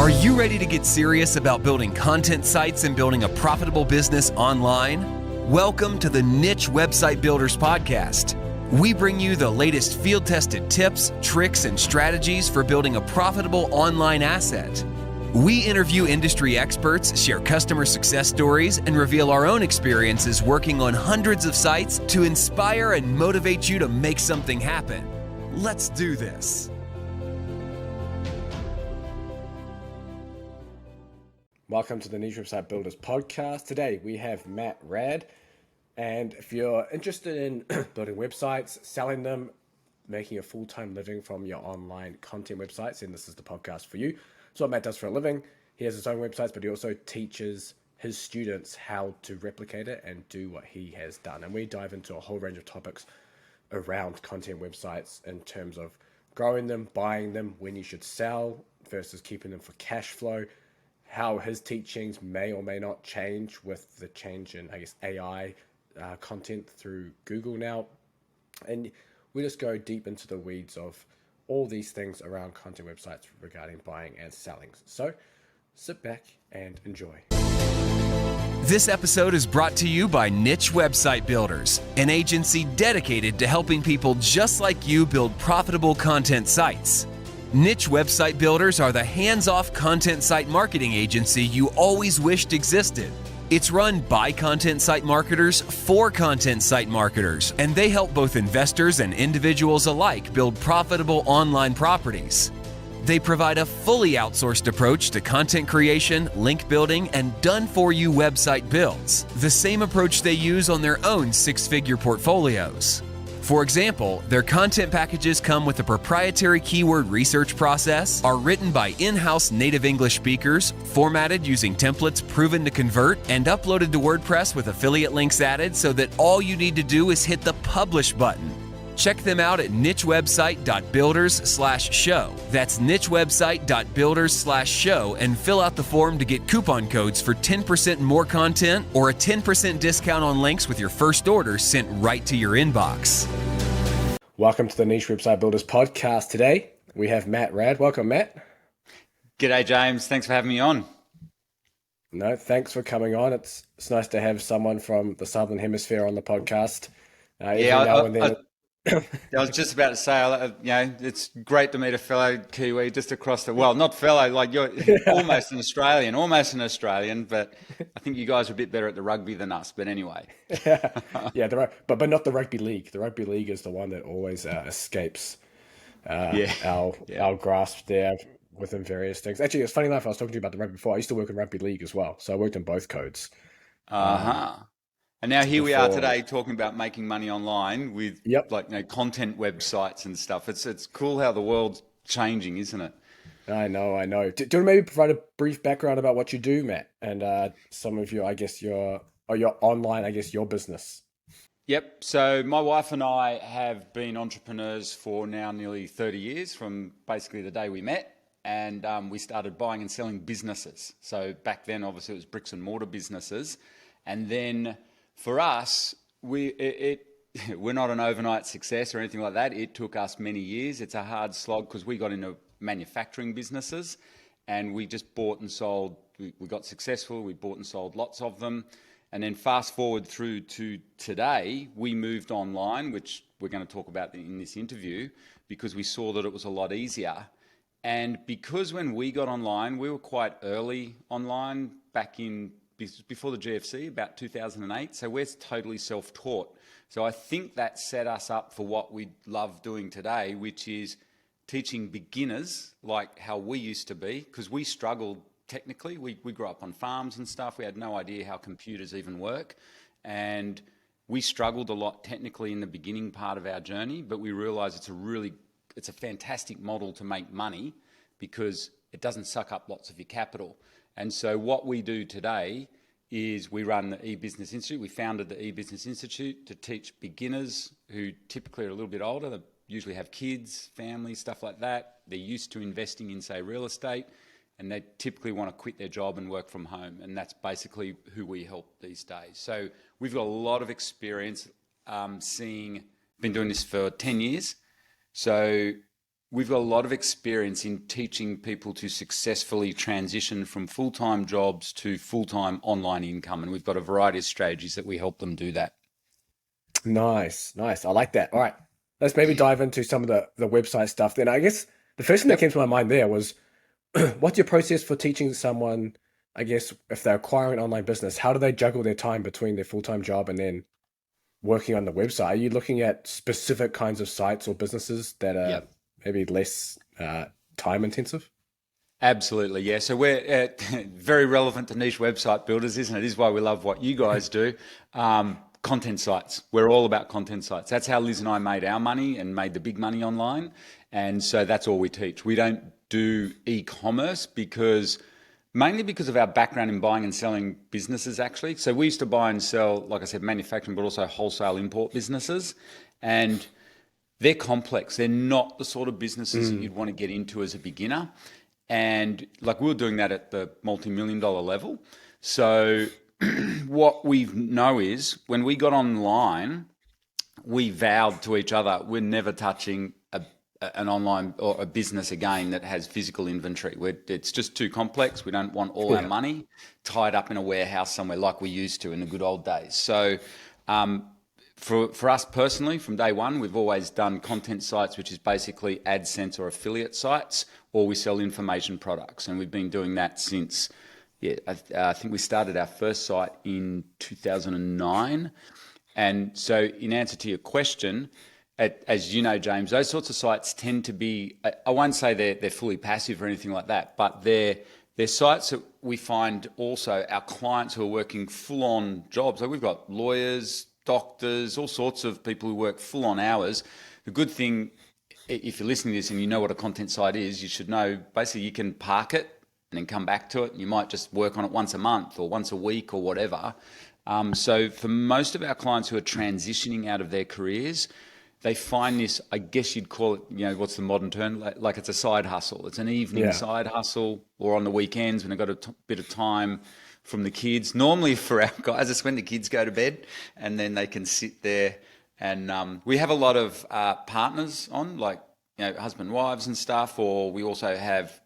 Are you ready to get serious about building content sites and building a profitable business online? Welcome to the Niche Website Builders Podcast. We bring you the latest field-tested tips, tricks, and strategies for building a profitable online asset. We interview industry experts, share customer success stories, and reveal our own experiences working on hundreds of sites to inspire and motivate you to make something happen. Let's do this. Welcome to the Niche Website Builders Podcast. Today we have Raad. And if you're interested in building websites, selling them, making a full-time living from your online content websites, then this is the podcast for you. That's what Matt does for a living. He has his own websites, but he also teaches his students how to replicate it and do what he has done. And we dive into a whole range of topics around content websites in terms of growing them, buying them, when you should sell versus keeping them for cash flow, how his teachings may or may not change with the change in, AI content through Google now. And we just go deep into the weeds of all these things around content websites regarding buying and selling. So sit back and enjoy. This episode is brought to you by Niche Website Builders, an agency dedicated to helping people just like you build profitable content sites. Niche Website Builders are the hands-off content site marketing agency you always wished existed. It's run by content site marketers for content site marketers, and they help both investors and individuals alike build profitable online properties. They provide a fully outsourced approach to content creation, link building, and done-for-you website builds, the same approach they use on their own six-figure portfolios. For example, their content packages come with a proprietary keyword research process, are written by in-house native English speakers, formatted using templates proven to convert, and uploaded to WordPress with affiliate links added so that all you need to do is hit the publish button. Check them out at nichewebsite.builders/show. That's nichewebsite.builders/show and fill out the form to get coupon codes for 10% more content or a 10% discount on links with your first order sent right to your inbox. Welcome to the Niche Website Builders Podcast. Today we have Raad. Welcome, Matt. G'day, James. Thanks for having me on. No, thanks for coming on. It's nice to have someone from the Southern Hemisphere on the podcast. I was just about to say, it's great to meet a fellow Kiwi just across the, well, not fellow, like you're almost an Australian, but I think you guys are a bit better at the rugby than us, but anyway. Yeah, but not the rugby league. The rugby league is the one that always escapes our grasp there within various things. Actually, it's funny enough, I was talking to you about the rugby before. I used to work in rugby league as well, so I worked in both codes. And now here we are today talking about making money online with content websites and stuff. It's cool how the world's changing, isn't it? I know. Do you want to maybe provide a brief background about what you do, Matt, and some of your online, your business? Yep. So my wife and I have been entrepreneurs for now nearly 30 years from basically the day we met. And we started buying and selling businesses. So back then, obviously, it was bricks and mortar businesses. And then for us, we're not an overnight success or anything like that. It took us many years. It's a hard slog because we got into manufacturing businesses and we just bought and sold. We got successful. We bought and sold lots of them. And then fast forward through to today, we moved online, which we're going to talk about in this interview, because we saw that it was a lot easier. And because when we got online, we were quite early online back in before the GFC, about 2008. So we're totally self-taught. So I think that set us up for what we love doing today, which is teaching beginners like how we used to be, because we struggled technically. We grew up on farms and stuff. We had no idea how computers even work. And we struggled a lot technically in the beginning part of our journey, but we realized it's a fantastic model to make money because it doesn't suck up lots of your capital. And so what we do today is we run the E-Business Institute. We founded the E-Business Institute to teach beginners who typically are a little bit older. They usually have kids, families, stuff like that. They're used to investing in, say, real estate, and they typically want to quit their job and work from home. And that's basically who we help these days. So we've got a lot of experience been doing this for 10 years. So we've got a lot of experience in teaching people to successfully transition from full-time jobs to full-time online income. And we've got a variety of strategies that we help them do that. Nice, nice. I like that. All right, let's maybe dive into some of the website stuff. Then I guess the first thing that came to my mind there was, what's your process for teaching someone, I guess, if they're acquiring an online business, how do they juggle their time between their full-time job and then working on the website? Are you looking at specific kinds of sites or businesses that are Yep. maybe less time intensive? Absolutely, yeah. So we're very relevant to niche website builders, isn't it? This is why we love what you guys do. Content sites. We're all about content sites. That's how Liz and I made our money and made the big money online. And so that's all we teach. We don't do e-commerce mainly because of our background in buying and selling businesses, actually. So we used to buy and sell, like I said, manufacturing, but also wholesale import businesses. And they're complex. They're not the sort of businesses that you'd want to get into as a beginner. And like we were doing that at the multi-million-dollar level. So what we know is when we got online, we vowed to each other, we're never touching an online or a business again that has physical inventory. It's just too complex. We don't want all our money tied up in a warehouse somewhere like we used to in the good old days. So for us personally, from day one, we've always done content sites, which is basically AdSense or affiliate sites, or we sell information products. And we've been doing that since, I think we started our first site in 2009. And so in answer to your question, as you know, James, those sorts of sites tend to be, I won't say they're fully passive or anything like that, but they're sites that we find also our clients who are working full-on jobs. Like we've got lawyers, doctors, all sorts of people who work full-on hours. The good thing, if you're listening to this and you know what a content site is, you should know basically you can park it and then come back to it. You might just work on it once a month or once a week or whatever. So for most of our clients who are transitioning out of their careers, they find this, I guess you'd call it, what's the modern term? Like it's a side hustle. It's an evening side hustle, or on the weekends when they've got a bit of time from the kids. Normally for our guys, it's when the kids go to bed and then they can sit there. And we have a lot of partners on, like, husband, wives and stuff, or we also have,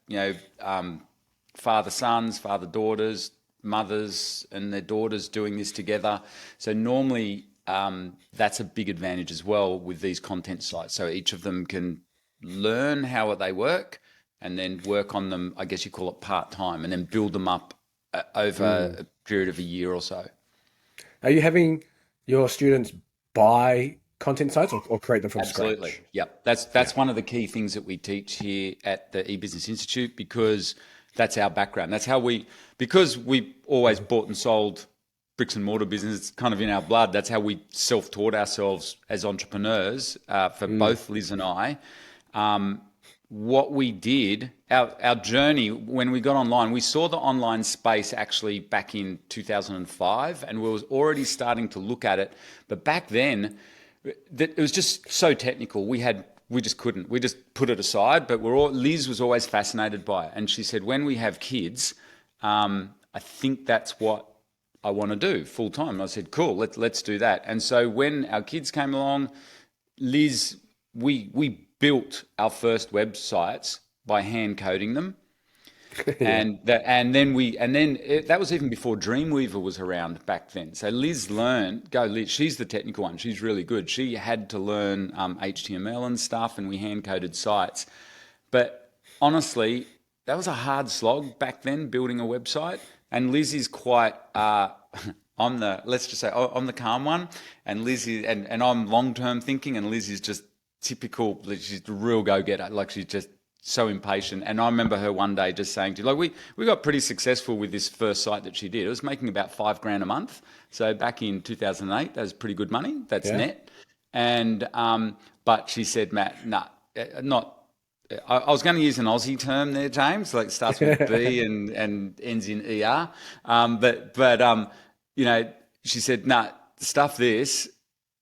father sons, father daughters, mothers and their daughters doing this together. So normally that's a big advantage as well with these content sites. So each of them can learn how they work and then work on them, I guess you call it part-time, and then build them up over a period of a year or so. Are you having your students buy content sites or create them from Absolutely. scratch? Yep. That's one of the key things that we teach here at the eBusiness Institute, because that's our background. That's how because we always bought and sold bricks and mortar business, it's kind of in our blood. That's how we self-taught ourselves as entrepreneurs for both Liz and I. What we did, our journey, when we got online, we saw the online space actually back in 2005, and we was already starting to look at it. But back then, it was just so technical. We just couldn't. We just put it aside. But Liz was always fascinated by it, and she said, when we have kids, I think that's what I want to do full time. And I said, cool, let's do that. And so when our kids came along, Liz, we built our first websites by hand coding them. And that was even before Dreamweaver was around back then. So Liz Liz, she's the technical one. She's really good. She had to learn HTML and stuff, and we hand coded sites. But honestly, that was a hard slog back then, building a website. And Liz is quite, I'm the calm one, and Liz is, and I'm long-term thinking, and Liz is just typical. She's the real go-getter. Like, she's just so impatient. And I remember her one day just saying to, like, we got pretty successful with this first site that she did. It was making about $5,000 a month. So back in 2008, that was pretty good money. That's net. And but she said, Matt, not. I was going to use an Aussie term there, James, like starts with B and ends in ER. But she said, stuff this.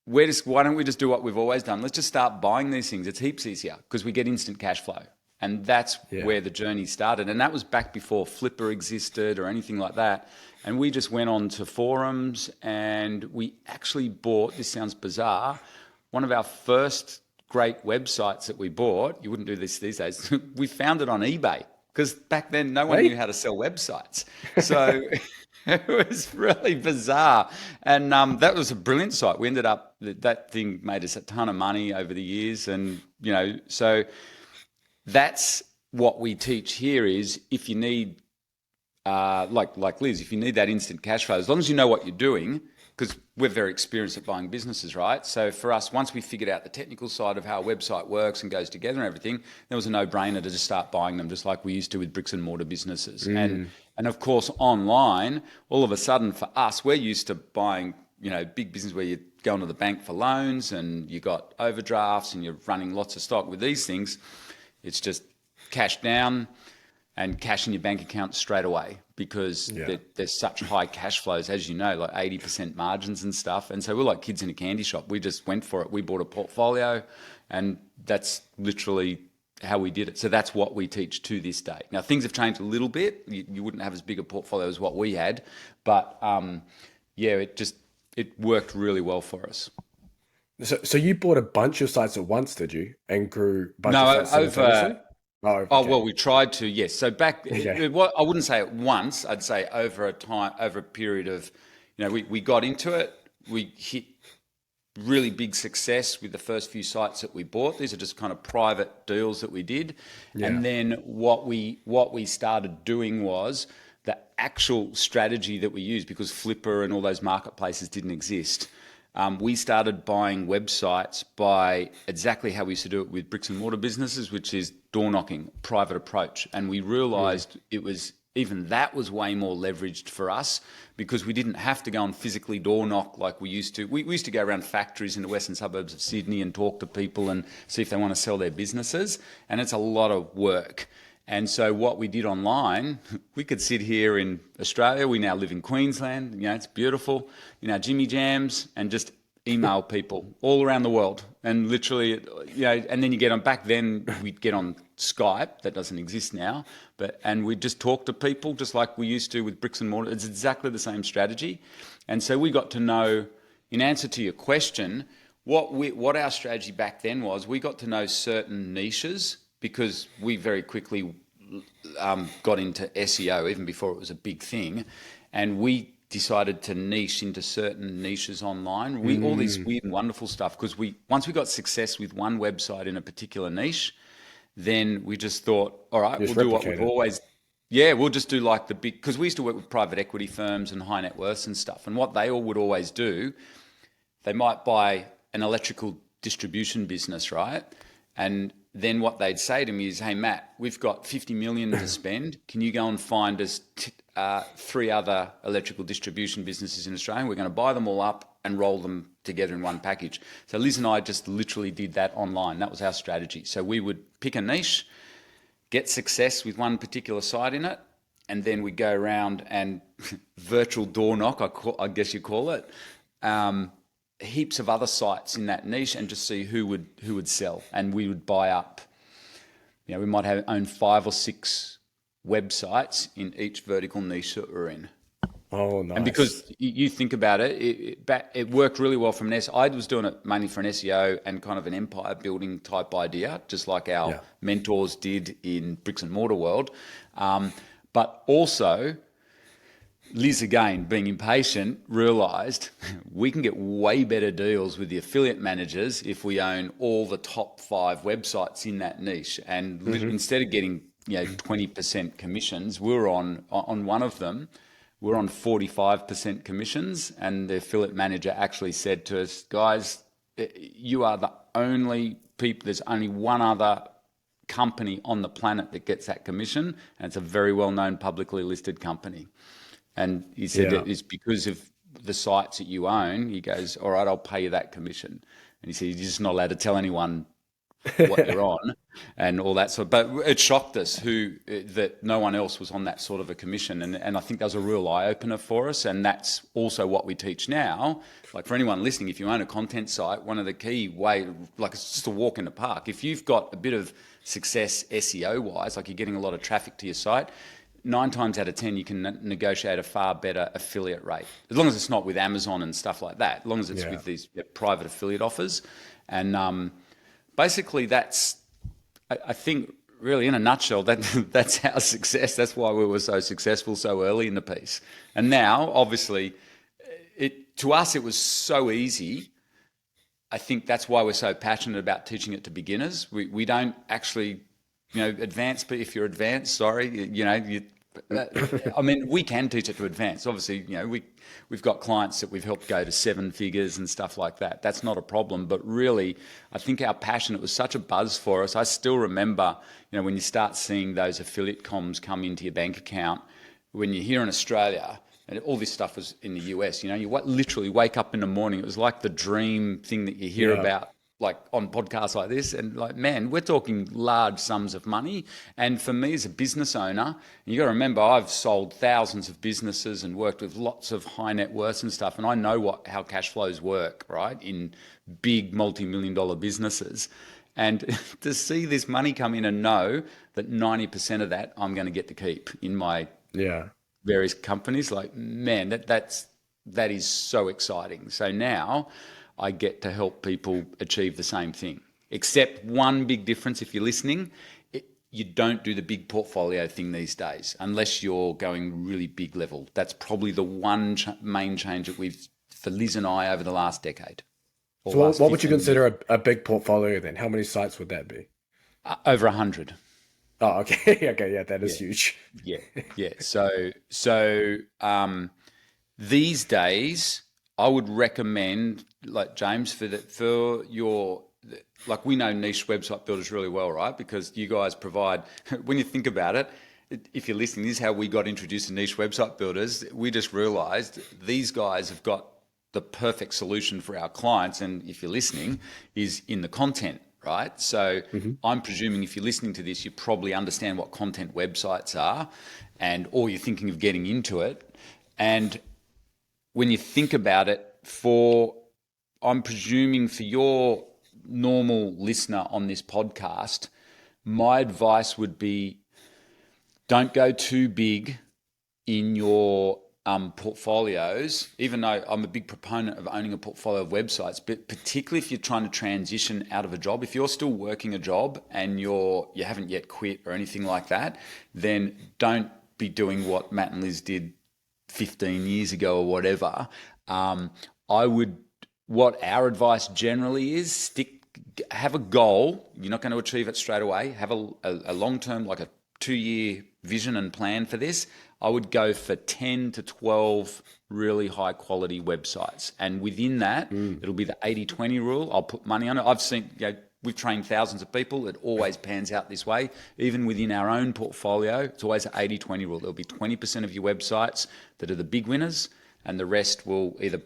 Why don't we just do what we've always done? Let's just start buying these things. It's heaps easier because we get instant cash flow. And that's where the journey started. And that was back before Flipper existed or anything like that. And we just went on to forums, and we actually bought, this sounds bizarre, one of our first great websites that we bought, you wouldn't do this these days, we found it on eBay, because back then no one knew how to sell websites. So it was really bizarre. And that was a brilliant site. We ended up, that thing made us a ton of money over the years. And, so that's what we teach here is if you need, like Liz, if you need that instant cash flow, as long as you know what you're doing, because we're very experienced at buying businesses, right? So for us, once we figured out the technical side of how a website works and goes together and everything, there was a no-brainer to just start buying them, just like we used to with bricks and mortar businesses. And of course, online, all of a sudden for us, we're used to buying, big business where you're going to the bank for loans and you got overdrafts and you're running lots of stock. With these things, it's just cash down and cash in your bank account straight away, because there's such high cash flows, as you know, like 80% margins and stuff. And so we're like kids in a candy shop. We just went for it. We bought a portfolio, and that's literally how we did it. So that's what we teach to this day. Now, things have changed a little bit. You wouldn't have as big a portfolio as what we had, but it worked really well for us. So you bought a bunch of sites at once, did you? And grew a bunch of sites simultaneously? Well, we tried to, yes. So back, I wouldn't say at once. I'd say over a period of, we got into it. We hit really big success with the first few sites that we bought. These are just kind of private deals that we did. Yeah. And then what we started doing was the actual strategy that we used, because Flipper and all those marketplaces didn't exist. We started buying websites by exactly how we used to do it with bricks and mortar businesses, which is door knocking, private approach. And we realized that was way more leveraged for us, because we didn't have to go and physically door knock like we used to. We used to go around factories in the western suburbs of Sydney and talk to people and see if they want to sell their businesses. And it's a lot of work. And so what we did online, we could sit here in Australia. We now live in Queensland. It's beautiful. Jimmy Jams, and just email people all around the world. And literally, and then you get on, back then we'd get on Skype. That doesn't exist now. And we'd just talk to people just like we used to with bricks and mortar. It's exactly the same strategy. And so we got to know, in answer to your question, what our strategy back then was, we got to know certain niches, because we very quickly got into SEO even before it was a big thing, and we decided to niche into certain niches online. All this weird and wonderful stuff, because once we got success with one website in a particular niche, then we just thought, all right, we'll do what we've always... Yeah, we'll just do like the big... Because we used to work with private equity firms and high net worths and stuff, and what they all would always do, they might buy an electrical distribution business, right? And then what they'd say to me is, hey, Matt, we've got 50 million to spend. Can you go and find us 3 other electrical distribution businesses in Australia? We're going to buy them all up and roll them together in one package. So Liz and I just literally did that online. That was our strategy. So we would pick a niche, get success with one particular site in it, and then we go around and virtual door knock, I guess you call it, heaps of other sites in that niche, and just see who would sell. And we would buy up, we might own 5 or 6 websites in each vertical niche that we're in. Oh, nice. And because you think about it, it worked really well from an SEO. I was doing it mainly for an SEO and kind of an empire building type idea, just like our mentors did in bricks and mortar world. But also, Liz, again, being impatient, realised we can get way better deals with the affiliate managers if we own all the top 5 websites in that niche. And instead of getting 20% commissions, we're on one of them, we're on 45% commissions. And the affiliate manager actually said to us, guys, you are the only people, there's only one other company on the planet that gets that commission, and it's a very well-known publicly listed company. And he said it's because of the sites that you own. He goes, all right, I'll pay you that commission. And he said, you're just not allowed to tell anyone what you're on and all that sort. But it shocked us that no one else was on that sort of a commission. And I think that was a real eye-opener for us. And that's also what we teach now. Like, for anyone listening, if you own a content site, one of the key it's just a walk in the park. If you've got a bit of success SEO-wise, like you're getting a lot of traffic to your site, 9 times out of 10, you can negotiate a far better affiliate rate, as long as it's not with Amazon and stuff like that, as long as it's with these private affiliate offers. And basically that's, I think, really in a nutshell, that's our success. That's why we were so successful so early in the piece. And now, obviously, to us it was so easy. I think that's why we're so passionate about teaching it to beginners. We don't actually, advanced, but if you're advanced, sorry, I mean, we can teach it to advanced. Obviously, we've got clients that we've helped go to 7 figures and stuff like that. That's not a problem. But really, I think our passion, it was such a buzz for us. I still remember, when you start seeing those affiliate comms come into your bank account, when you're here in Australia, and all this stuff was in the US, you literally wake up in the morning. It was like the dream thing that you hear about, like on podcasts like this. And like, man, we're talking large sums of money. And for me as a business owner, you got to remember, I've sold thousands of businesses and worked with lots of high net worths and stuff. And I know how cash flows work, right? In big multi-million-dollar businesses. And to see this money come in and know that 90% of that I'm going to get to keep in my various companies, like, man, that is so exciting. So now I get to help people achieve the same thing, except one big difference. If you're listening, you don't do the big portfolio thing these days unless you're going really big level. That's probably the one main change that for Liz and I, over the last decade. So what would you consider a big portfolio then? How many sites would that be? Over 100. Oh, okay. Okay. Yeah, that is huge. Yeah. So these days, I would recommend, like James, for your, like, we know niche website builders really well, right? Because you guys provide, when you think about it, if you're listening, this is how we got introduced to niche website builders. We just realized these guys have got the perfect solution for our clients. And if you're listening, is in the content. Right. So I'm presuming if you're listening to this, you probably understand what content websites are, or you're thinking of getting into it. And when you think about it, I'm presuming for your normal listener on this podcast, my advice would be, don't go too big in your portfolios, even though I'm a big proponent of owning a portfolio of websites, but particularly if you're trying to transition out of a job, if you're still working a job and you haven't yet quit or anything like that, then don't be doing what Matt and Liz did 15 years ago or whatever. What our advice generally is, have a goal. You're not going to achieve it straight away. Have a long-term, like a 2-year vision and plan for this. I would go for 10 to 12 really high quality websites. And within that, it'll be the 80-20 rule. I'll put money on it. I've seen, we've trained thousands of people. It always pans out this way. Even within our own portfolio, it's always an 80-20 rule. There'll be 20% of your websites that are the big winners, and the rest will either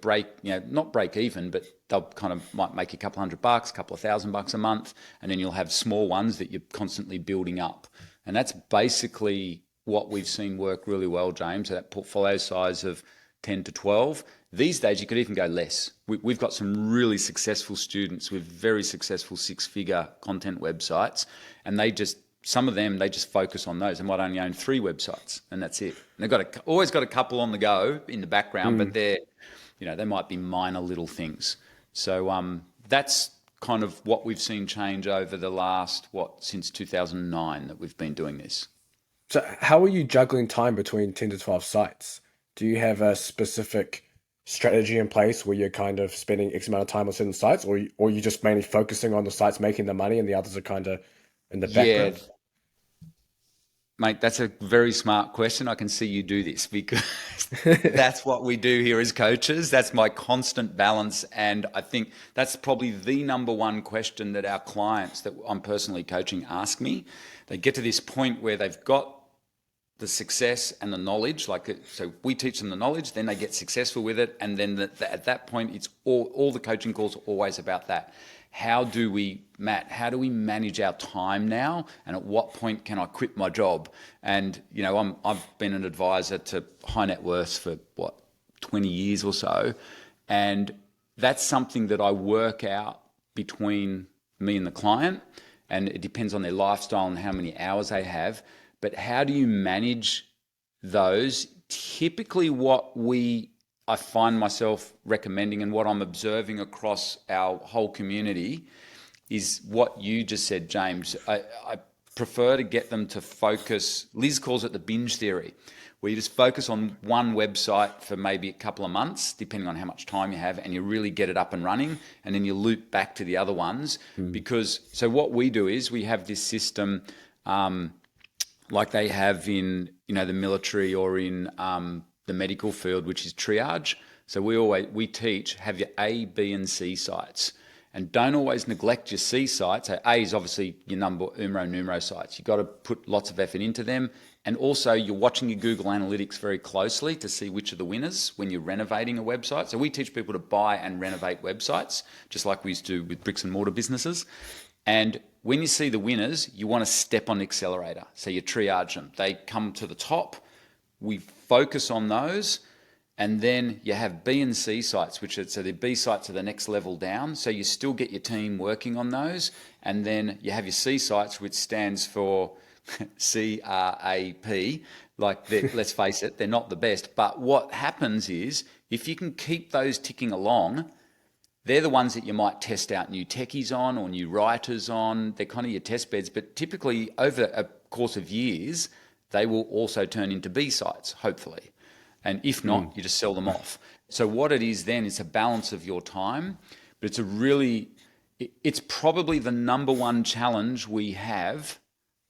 not break even, but they'll kind of might make you a couple $100, a couple of $1,000 a month. And then you'll have small ones that you're constantly building up. And that's basically what we've seen work really well, James, that portfolio size of 10 to 12. These days, you could even go less. We've got some really successful students with very successful 6-figure content websites, and some of them just focus on those. They might only own 3 websites, and that's it. And they've always got a couple on the go in the background, but they might be minor little things. So that's kind of what we've seen change over the last, since 2009 that we've been doing this. So how are you juggling time between 10 to 12 sites? Do you have a specific strategy in place where you're kind of spending X amount of time on certain sites, or you're just mainly focusing on the sites making the money and the others are kind of in the background? Yeah. Mate, that's a very smart question. I can see you do this because that's what we do here as coaches. That's my constant balance. And I think that's probably the number one question that our clients that I'm personally coaching ask me. They get to this point where they've got the success and the knowledge, so we teach them the knowledge, then they get successful with it, and then at that point, it's all the coaching calls are always about that. How do we manage our time now, and at what point can I quit my job? And I've been an advisor to high net worths for 20 years or so, and that's something that I work out between me and the client, and it depends on their lifestyle and how many hours they have. But how do you manage those? Typically what I find myself recommending and what I'm observing across our whole community is what you just said, James. I prefer to get them to focus. Liz calls it the binge theory, where you just focus on one website for maybe a couple of months, depending on how much time you have, and you really get it up and running, and then you loop back to the other ones. So what we do is we have this system like they have in the military or in the medical field, which is triage. So we teach, have your A, B, and C sites. And don't always neglect your C sites. So A is obviously your numero sites. You've got to put lots of effort into them. And also you're watching your Google Analytics very closely to see which are the winners when you're renovating a website. So we teach people to buy and renovate websites, just like we used to with bricks and mortar businesses. And when you see the winners, you want to step on the accelerator. So you triage them. They come to the top. We focus on those. And then you have B and C sites, so the B sites are the next level down. So you still get your team working on those. And then you have your C sites, which stands for CRAP. Let's face it, they're not the best. But what happens is, if you can keep those ticking along, they're the ones that you might test out new techies on or new writers on. They're kind of your test beds. But typically, over a course of years, they will also turn into B sites, hopefully. And if not, you just sell them off. So what it is then, it's a balance of your time, but it's probably the number one challenge we have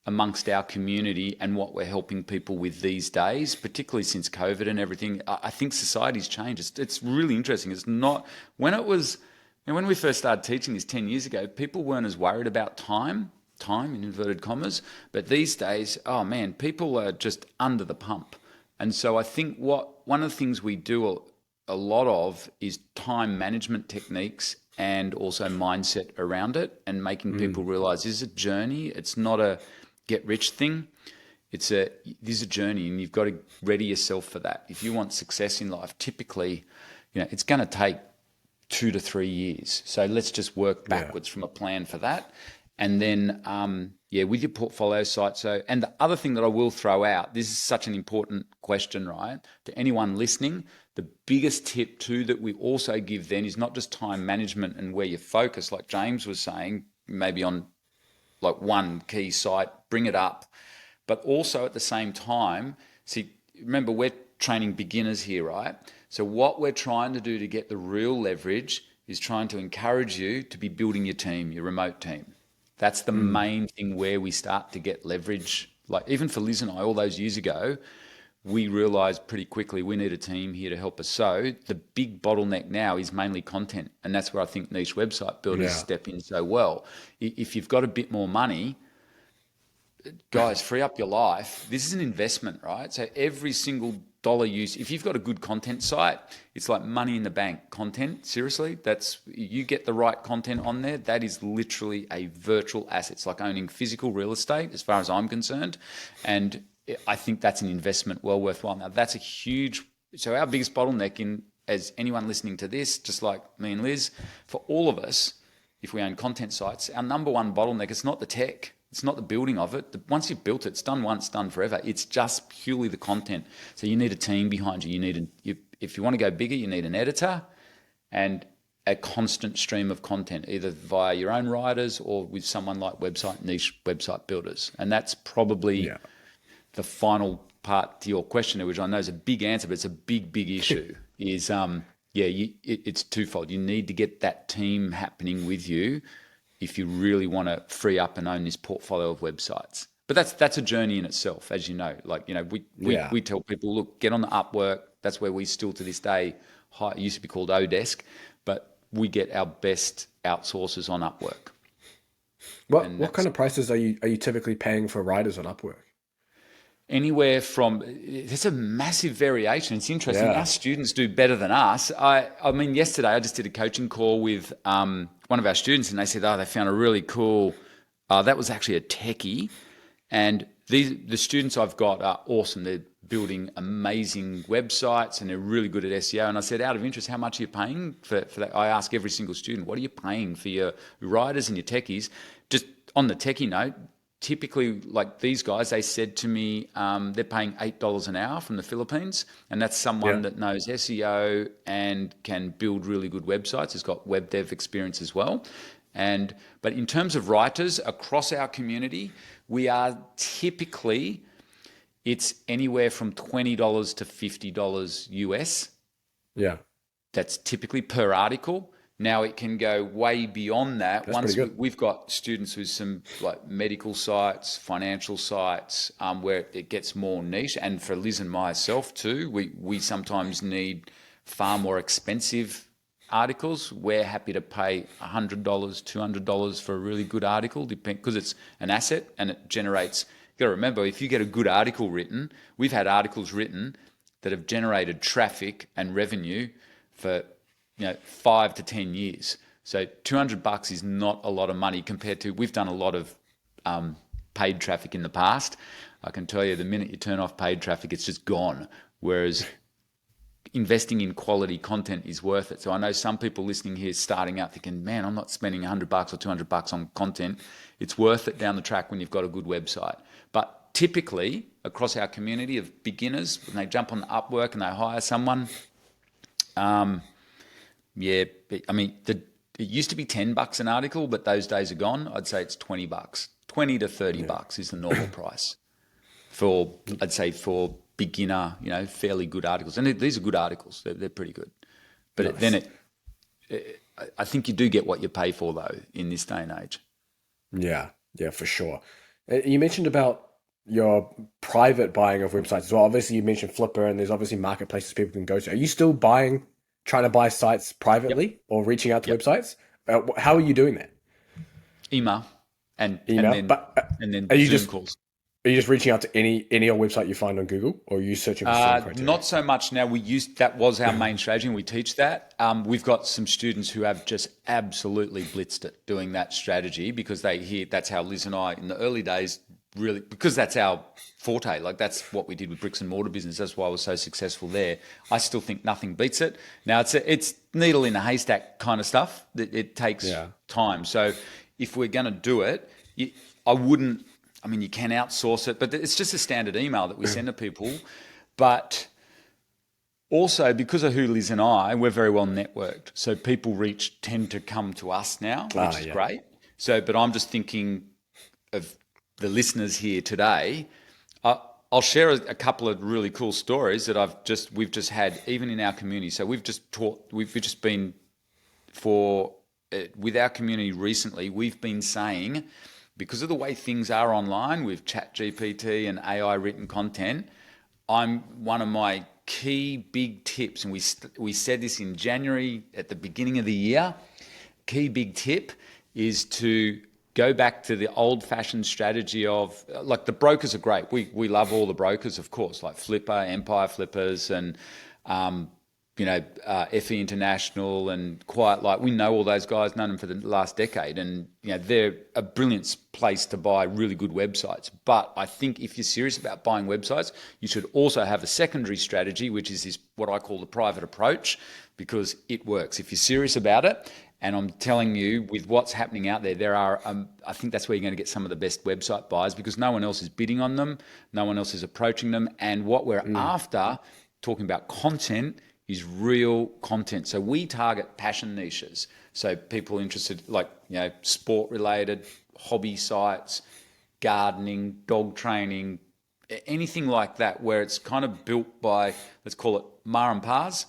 amongst our community and what we're helping people with these days, particularly since COVID and everything. I think society's changed. It's really interesting. It's not, when we first started teaching this 10 years ago, people weren't as worried about time in inverted commas, but these days, oh man, people are just under the pump. And so I think one of the things we do a lot of is time management techniques and also mindset around it, and making people realize this is a journey. It's not a get rich thing. This is a journey, and you've got to ready yourself for that. If you want success in life, typically, it's going to take 2 to 3 years. So let's just work backwards from a plan for that. And then, with your portfolio site. So, and the other thing that I will throw out, this is such an important question, right? To anyone listening, the biggest tip too that we also give then is not just time management and where you focus, like James was saying, maybe on like one key site, bring it up. But also at the same time, remember, we're training beginners here, right? So what we're trying to do to get the real leverage is trying to encourage you to be building your team, your remote team. That's the main thing where we start to get leverage. Like even for Liz and I, all those years ago, we realized pretty quickly we need a team here to help us. So the big bottleneck now is mainly content. And that's where I think niche website builders step in so well. If you've got a bit more money, guys, free up your life. This is an investment, right? So every single dollar if you've got a good content site, it's like money in the bank content. Seriously, you get the right content on there. That is literally a virtual asset. It's like owning physical real estate as far as I'm concerned. And I think that's an investment well worthwhile. Now that's so our biggest bottleneck as anyone listening to this, just like me and Liz, for all of us, if we own content sites, our number one bottleneck is not the tech. It's not the building of it. Once you've built it, it's done once, done forever. It's just purely the content. So you need a team behind you. If you want to go bigger, you need an editor and a constant stream of content, either via your own writers or with someone like niche website builders. And that's probably the final part to your question, which I know is a big answer, but it's a big, big issue, is it's twofold. You need to get that team happening with you if you really want to free up and own this portfolio of websites. But that's a journey in itself, as you know. We tell people, look, get on the Upwork. That's where we still to this day, it used to be called Odesk, but we get our best outsourcers on Upwork. What kind of prices are you typically paying for writers on Upwork? Anywhere from, there's a massive variation. It's interesting. Our students do better than us. I mean, yesterday I just did a coaching call with one of our students, and they said, they found a really cool, that was actually a techie. And the students I've got are awesome. They're building amazing websites and they're really good at SEO. And I said, out of interest, how much are you paying for that? I ask every single student, what are you paying for your writers and your techies? Just on the techie note, typically, like these guys, they said to me, they're paying $8 an hour from the Philippines, and that's someone that knows SEO and can build really good websites. Has got web dev experience as well. But in terms of writers across our community, we are typically, it's anywhere from $20 to $50 US. Yeah. That's typically per article. Now it can go way beyond that. That's pretty good. We've got students with some like medical sites, financial sites, where it gets more niche. And for Liz and myself too, we sometimes need far more expensive articles. We're happy to pay $100, $200 for a really good article, because it's an asset and it generates. You got to remember, if you get a good article written, we've had articles written that have generated traffic and revenue for 5 to 10 years. So $200 is not a lot of money compared to, we've done a lot of paid traffic in the past. I can tell you the minute you turn off paid traffic, it's just gone. Whereas investing in quality content is worth it. So I know some people listening here starting out thinking, man, I'm not spending $100 or $200 on content. It's worth it down the track when you've got a good website. But typically across our community of beginners, when they jump on Upwork and they hire someone, it used to be $10 an article, but those days are gone. I'd say it's $20, $20 to $30 is the normal price for beginner, fairly good articles. And these are good articles. They're pretty good. But nice. I think you do get what you pay for though in this day and age. Yeah, for sure. You mentioned about your private buying of websites as well. Obviously you mentioned Flipper, and there's obviously marketplaces people can go to. Are you still trying to buy sites privately or reaching out to websites? How are you doing that? Email and then are you Zoom just calls. Are you just reaching out to any old website you find on Google, or are you searching for certain criteria? Not so much now. That was our main strategy, and we teach that. We've got some students who have just absolutely blitzed it doing that strategy, because they hear that's how Liz and I in the early days really, because that's our forte. Like that's what we did with bricks and mortar business. That's why I was so successful there. I still think nothing beats it. Now it's needle in a haystack kind of stuff. It takes time. So if we're going to do it, I wouldn't. I mean, you can outsource it, but it's just a standard email that we send to people. But also, because of who Liz and I, we're very well networked. So people tend to come to us now, which is great. So, but I'm just thinking of the listeners here today. I'll share a couple of really cool stories that we've just had even in our community. So we've just been with our community recently. We've been saying, because of the way things are online with ChatGPT and AI written content, one of my key big tips, and we said this in January at the beginning of the year, key big tip is to go back to the old-fashioned strategy of, like, the brokers are great. We love all the brokers, of course, like Flipper, Empire Flippers, and FE International and Quiet Light. We know all those guys, known them for the last decade, and they're a brilliant place to buy really good websites. But I think if you're serious about buying websites, you should also have a secondary strategy, which is this, what I call the private approach, because it works. If you're serious about it, and I'm telling you, with what's happening out there, I think that's where you're going to get some of the best website buyers, because no one else is bidding on them, no one else is approaching them, and what we're after, talking about content, is real content. So we target passion niches. So people interested, like, sport related, hobby sites, gardening, dog training, anything like that, where it's kind of built by, let's call it ma and pa's,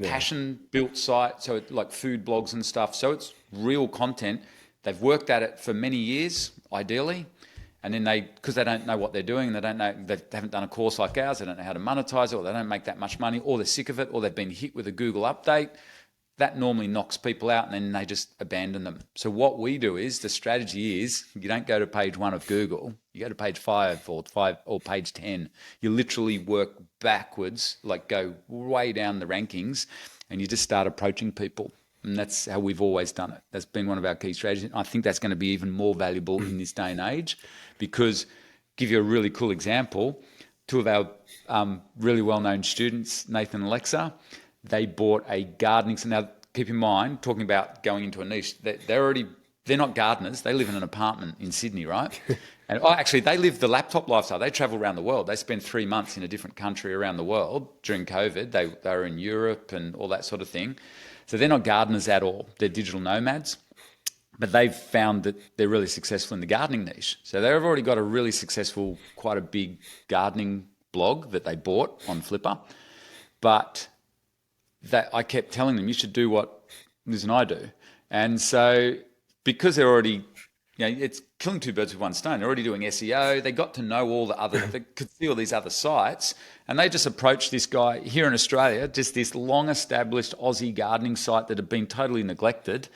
passion built site. So it's like food blogs and stuff. So it's real content. They've worked at it for many years, ideally. And then because they don't know what they're doing, they haven't done a course like ours, they don't know how to monetize it, or they don't make that much money, or they're sick of it, or they've been hit with a Google update. That normally knocks people out, and then they just abandon them. So what we do is, the strategy is, you don't go to page 1 of Google, you go to page 5 or page 10. You literally work backwards, like go way down the rankings, and you just start approaching people. And that's how we've always done it. That's been one of our key strategies. I think that's going to be even more valuable in this day and age, because, give you a really cool example, 2 of our really well-known students, Nathan and Alexa, they bought a gardening. So now, keep in mind, talking about going into a niche, they're not gardeners. They live in an apartment in Sydney, right? And actually, they live the laptop lifestyle. They travel around the world. They spent 3 months in a different country around the world during COVID. They were in Europe and all that sort of thing. So they're not gardeners at all. They're digital nomads. but they've found that they're really successful in the gardening niche. So they've already got a really successful, quite a big gardening blog that they bought on Flipper. But that I kept telling them, you should do what Liz and I do. And so because they're already, it's killing two birds with one stone. They're already doing SEO. They got to know all the other, they could see all these other sites. And they just approached this guy here in Australia, just this long established Aussie gardening site that had been totally neglected.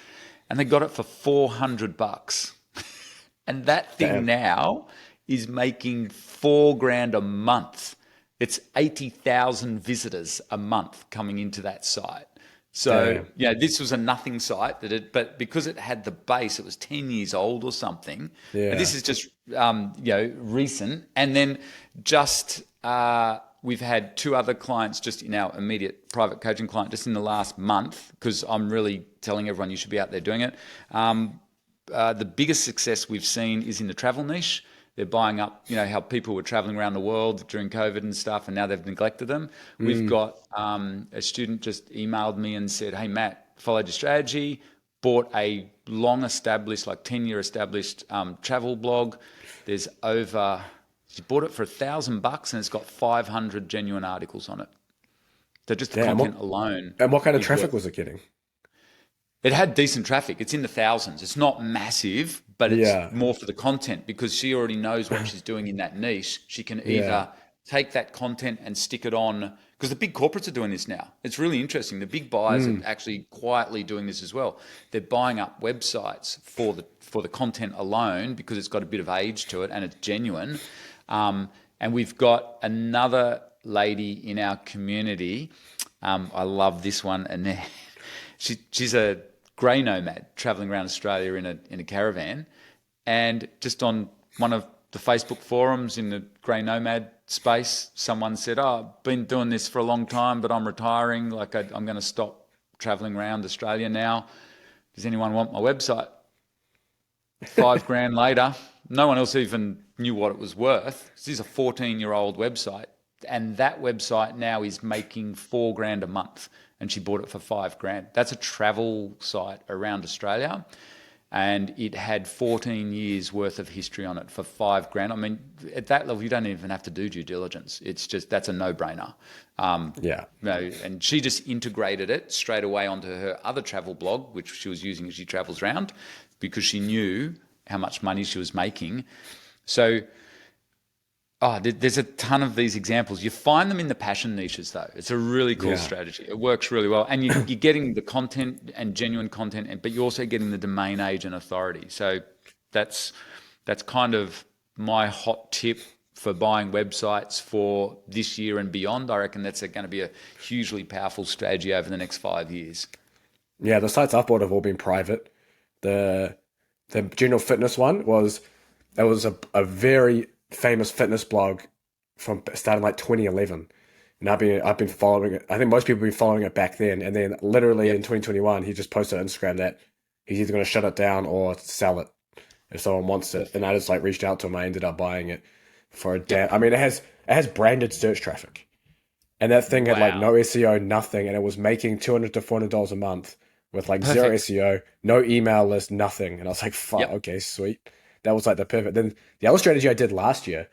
And they got it for $400. And that thing now is making $4,000 a month. It's 80,000 visitors a month coming into that site. So, this was a nothing site but because it had the base, it was 10 years old or something. Yeah. And this is just, recent. And then just, we've had two other clients just in our immediate private coaching client just in the last month, because I'm really telling everyone you should be out there doing it. The biggest success we've seen is in the travel niche. They're buying up, how people were traveling around the world during COVID and stuff, and now they've neglected them. We've got a student just emailed me and said, hey, Matt, followed your strategy, bought a long established, like 10-year established travel blog. She bought it for $1,000 and it's got 500 genuine articles on it. So just the content alone. And what kind of traffic was it getting? It had decent traffic. It's in the thousands. It's not massive, but it's more for the content, because she already knows what she's doing in that niche. She can either take that content and stick it on, because the big corporates are doing this now. It's really interesting. The big buyers are actually quietly doing this as well. They're buying up websites for the content alone, because it's got a bit of age to it and it's genuine. And we've got another lady in our community. I love this one, and she's a grey nomad traveling around Australia in a caravan, and just on one of the Facebook forums in the grey nomad space, someone said, I've been doing this for a long time, but I'm retiring. Like I'm going to stop traveling around Australia now. Does anyone want my website? $5,000 later, no one else even knew what it was worth. This is a 14-year-old website, and that website now is making $4,000 a month. And she bought it for $5,000. That's a travel site around Australia, and it had 14 years worth of history on it for $5,000. I mean, at that level, you don't even have to do due diligence. It's just, that's a no-brainer. And she just integrated it straight away onto her other travel blog, which she was using as she travels around, because she knew how much money she was making. So there's a ton of these examples. You find them in the passion niches, though. It's a really cool strategy. It works really well. And you're getting the content and genuine content, but you're also getting the domain age and authority. So that's kind of my hot tip for buying websites for this year and beyond. I reckon that's going to be a hugely powerful strategy over the next 5 years. Yeah, the sites I've bought have all been private. The general fitness one was a very famous fitness blog from starting like 2011, and I've been following it. I think most people have been following it back then, and then literally in 2021 he just posted on Instagram that he's either going to shut it down or sell it if someone wants it. And I just like reached out to him. I ended up buying it for a damn. I mean, it has branded search traffic, and that thing had like no SEO, nothing, and it was making $200 to $400 a month with like zero SEO, no email list, nothing. And I was like, fuck, okay, sweet. That was like the perfect. Then the other strategy I did last year,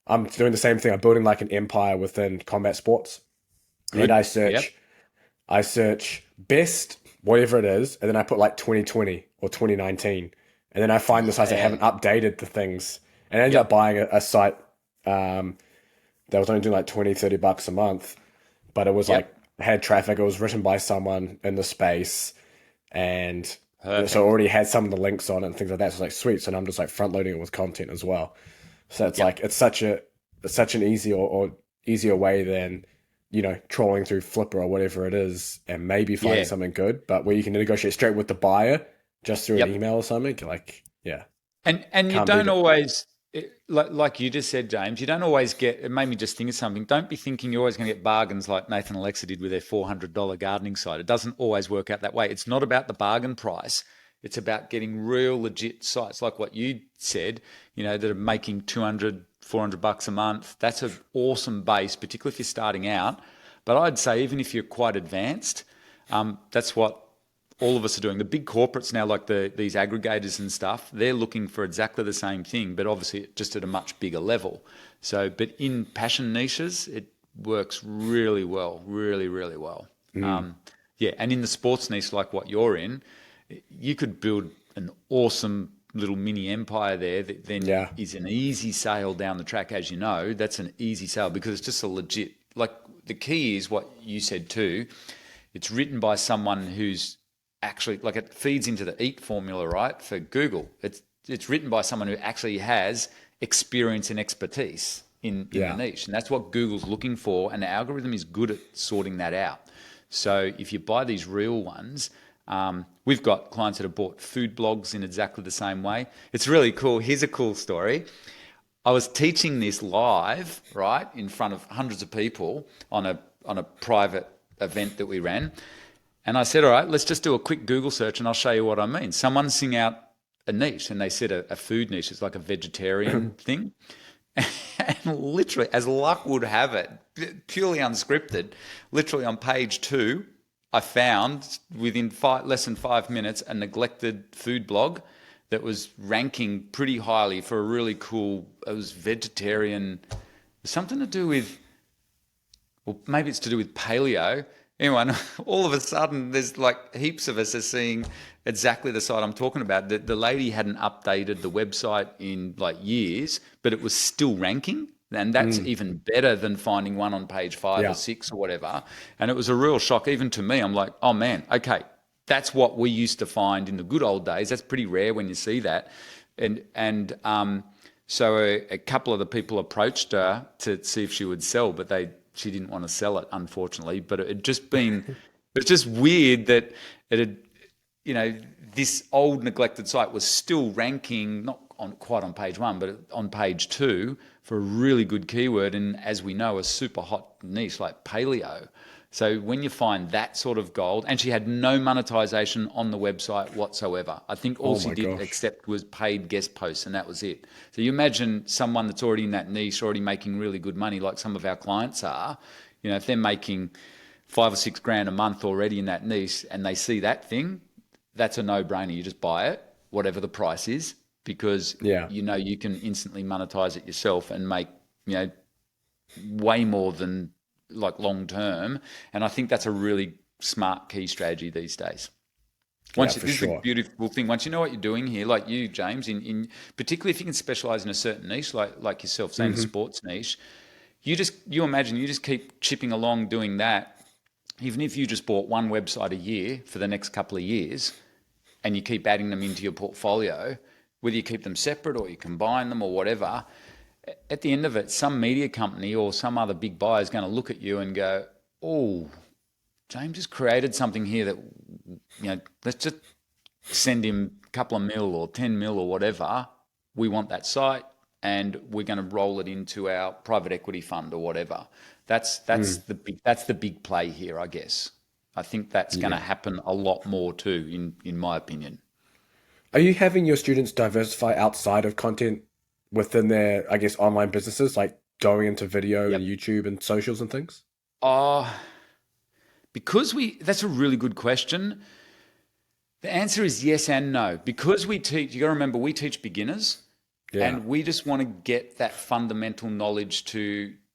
I'm doing the same thing. I'm building like an empire within combat sports. Good. And I search best, whatever it is, and then I put like 2020 or 2019. And then I find the sites that haven't updated the things. And I ended up buying a site that was only doing like $20-$30 a month. But it was like, had traffic. It was written by someone in the space. And so it already had some of the links on it and things like that. So it's like, sweet. So now I'm just like front loading it with content as well. So it's like, it's such an easier way than, trolling through Flipper or whatever it is and maybe finding something good, but where you can negotiate straight with the buyer just through an email or something. Like, And you don't always, like you just said, James, you don't always get, it made me just think of something. Don't be thinking you're always going to get bargains like Nathan and Alexa did with their $400 gardening site. It doesn't always work out that way. It's not about the bargain price. It's about getting real legit sites like what you said, that are making $200, $400 a month. That's an awesome base, particularly if you're starting out. But I'd say even if you're quite advanced, that's what all of us are doing. The big corporates now, like these aggregators and stuff, they're looking for exactly the same thing, but obviously just at a much bigger level. So, but in passion niches, it works really well, really, really well. Yeah, and in the sports niche like what you're in, you could build an awesome little mini empire there that then is an easy sale down the track. As you know, that's an easy sale because it's just a legit, like the key is what you said too. It's written by someone who's actually, like it feeds into the EAT formula, right? For Google, it's written by someone who actually has experience and expertise in the niche. And that's what Google's looking for. And the algorithm is good at sorting that out. So if you buy these real ones, we've got clients that have bought food blogs in exactly the same way. It's really cool. Here's a cool story. I was teaching this live, right, in front of hundreds of people on a private event that we ran. And I said, all right, let's just do a quick Google search and I'll show you what I mean. Someone sing out a niche and they said a food niche. It's like a vegetarian thing. And literally, as luck would have it, purely unscripted, literally on page 2, I found within less than 5 minutes a neglected food blog that was ranking pretty highly for a really cool, it was vegetarian, something to do with, well, maybe it's to do with paleo. Anyway, all of a sudden, there's like heaps of us are seeing exactly the site I'm talking about. The lady hadn't updated the website in like years, but it was still ranking. And that's even better than finding one on page 5 or 6 or whatever. And it was a real shock even to me. I'm like, oh man, okay, that's what we used to find in the good old days. That's pretty rare when you see that. So a couple of the people approached her to see if she would sell, but she didn't want to sell it, unfortunately. But it's just weird that it had, this old neglected site was still ranking, not quite on page 1, but on page 2 for a really good keyword. And as we know, a super hot niche like paleo. So when you find that sort of gold, and she had no monetization on the website whatsoever. I think all she did except was paid guest posts, and that was it. So you imagine someone that's already in that niche, already making really good money, like some of our clients are. If they're making $5 or $6 grand a month already in that niche, and they see that thing, that's a no-brainer. You just buy it, whatever the price is, because you can instantly monetize it yourself and make way more than like long term. And I think that's a really smart key strategy these days. This is a beautiful thing. Once you know what you're doing here, like you, James, in particularly if you can specialize in a certain niche, like yourself, saying the sports niche, you imagine you just keep chipping along doing that. Even if you just bought one website a year for the next couple of years and you keep adding them into your portfolio, whether you keep them separate or you combine them or whatever, at the end of it, some media company or some other big buyer is going to look at you and go, oh, James has created something here that, let's just send him a couple of mil or 10 mil or whatever. We want that site and we're going to roll it into our private equity fund or whatever. That's the big play here, I guess. I think that's going to happen a lot more too, in my opinion. Are you having your students diversify outside of content within their, I guess, online businesses, like going into video and YouTube and socials and things? That's a really good question. The answer is yes and no. Because we teach, you got to remember, we teach beginners and we just want to get that fundamental knowledge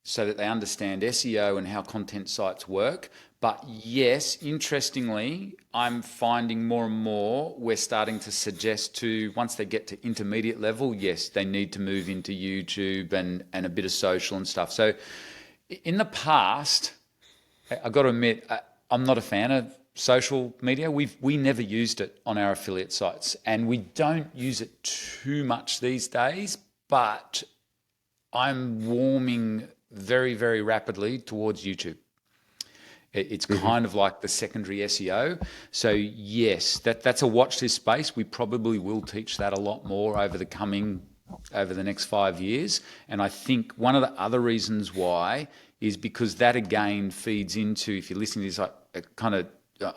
so that they understand SEO and how content sites work. But yes, interestingly, I'm finding more and more we're starting to suggest once they get to intermediate level, yes, they need to move into YouTube and a bit of social and stuff. So in the past, I've got to admit, I'm not a fan of social media. We never used it on our affiliate sites and we don't use it too much these days, but I'm warming very, very rapidly towards YouTube. It's kind of like the secondary SEO. So yes, that's a watch this space. We probably will teach that a lot more over the next 5 years. And I think one of the other reasons why is because that again feeds into, if you're listening to this,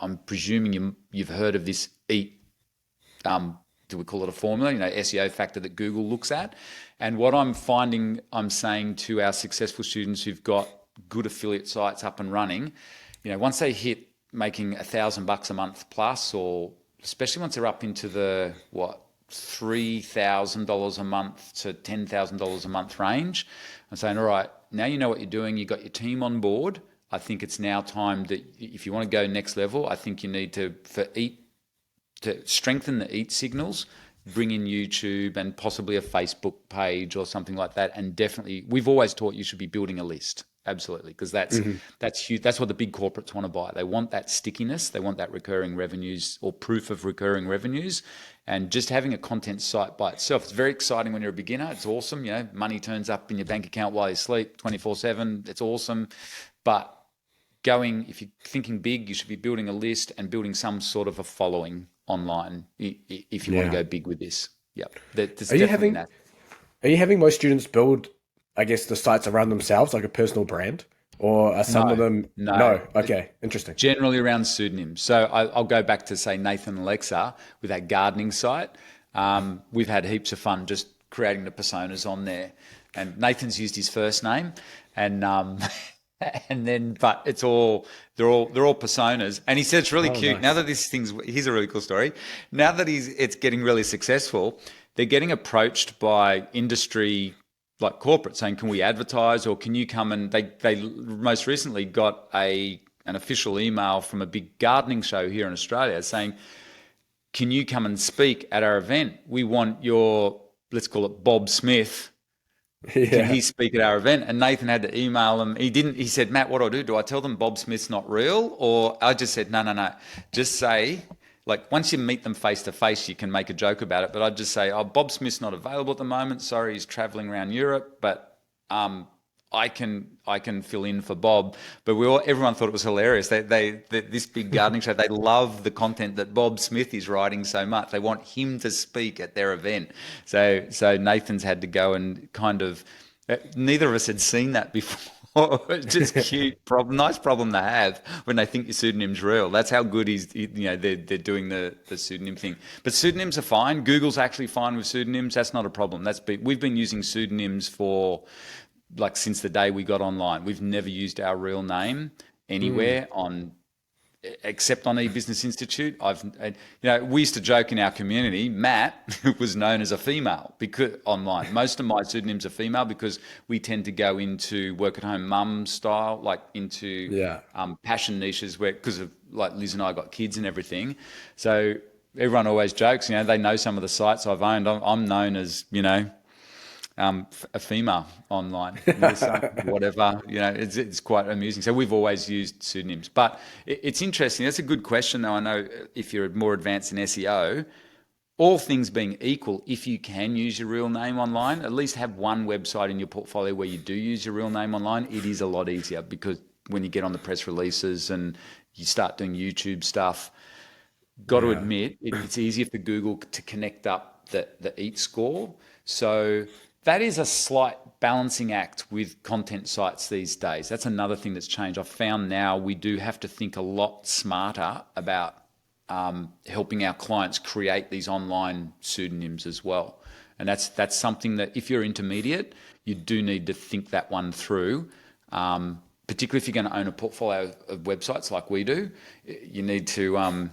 I'm presuming you've heard of this EAT, do we call it a formula, SEO factor that Google looks at. And what I'm finding, I'm saying to our successful students who've got good affiliate sites up and running, once they hit making $1,000 a month plus, or especially once they're up into the $3,000 a month to $10,000 a month range, I'm saying, all right, now you know what you're doing. You've got your team on board. I think it's now time that if you want to go next level, I think you need to strengthen the EAT signals, bring in YouTube and possibly a Facebook page or something like that. And definitely, we've always taught you should be building a list. Absolutely, because that's huge. That's what the big corporates want to buy. They want that stickiness. They want that recurring revenues or proof of recurring revenues. And just having a content site by itself, it's very exciting when you're a beginner. It's awesome. Money turns up in your bank account while you sleep 24/7. It's awesome. But if you're thinking big, you should be building a list and building some sort of a following online if you want to go big with this. Yep. Are you having most students build, I guess, the sites around themselves, like a personal brand? Or are some of them? No. Okay, interesting. Generally around pseudonyms. So I'll go back to, say, Nathan and Alexa with that gardening site. We've had heaps of fun just creating the personas on there. And Nathan's used his first name, and but they're all personas. And he said it's really cute. Nice. Now that here's a really cool story. Now that it's getting really successful, they're getting approached by industry like corporate saying, can we advertise, or can you come? And they most recently got an official email from a big gardening show here in Australia saying, can you come and speak at our event? We want your, let's call it Bob Smith. Can he speak at our event? And Nathan had to email him. He said, Matt, what do I do? Do I tell them Bob Smith's not real? Or I just said, no. Just say, like, once you meet them face to face, you can make a joke about it. But I'd just say, Bob Smith's not available at the moment. Sorry, he's traveling around Europe, but I can fill in for Bob. But everyone thought it was hilarious. This big gardening show, they love the content that Bob Smith is writing so much. They want him to speak at their event. So Nathan's had to go and kind of, neither of us had seen that before. It's just cute problem, nice problem to have when they think your pseudonym's real. That's how good they're doing the pseudonym thing. But pseudonyms are fine. Google's actually fine with pseudonyms. That's not a problem. We've been using pseudonyms for, like, since the day we got online. We've never used our real name anywhere except on eBusiness Institute. We used to joke in our community, Matt was known as a female because online. Most of my pseudonyms are female because we tend to go into work at home mum style, like into passion niches because of, like, Liz and I got kids and everything. So everyone always jokes, they know some of the sites I've owned. I'm known as, a female online, whatever, it's quite amusing. So we've always used pseudonyms, but it's interesting. That's a good question, though. I know if you're more advanced in SEO, all things being equal, if you can use your real name online, at least have one website in your portfolio where you do use your real name online. It is a lot easier because when you get on the press releases and you start doing YouTube stuff, got to admit, it's easier for Google to connect up the EAT score. So that is a slight balancing act with content sites these days. That's another thing that's changed. I've found now we do have to think a lot smarter about helping our clients create these online pseudonyms as well. And that's something that if you're intermediate, you do need to think that one through. Particularly if you're going to own a portfolio of websites like we do, you need to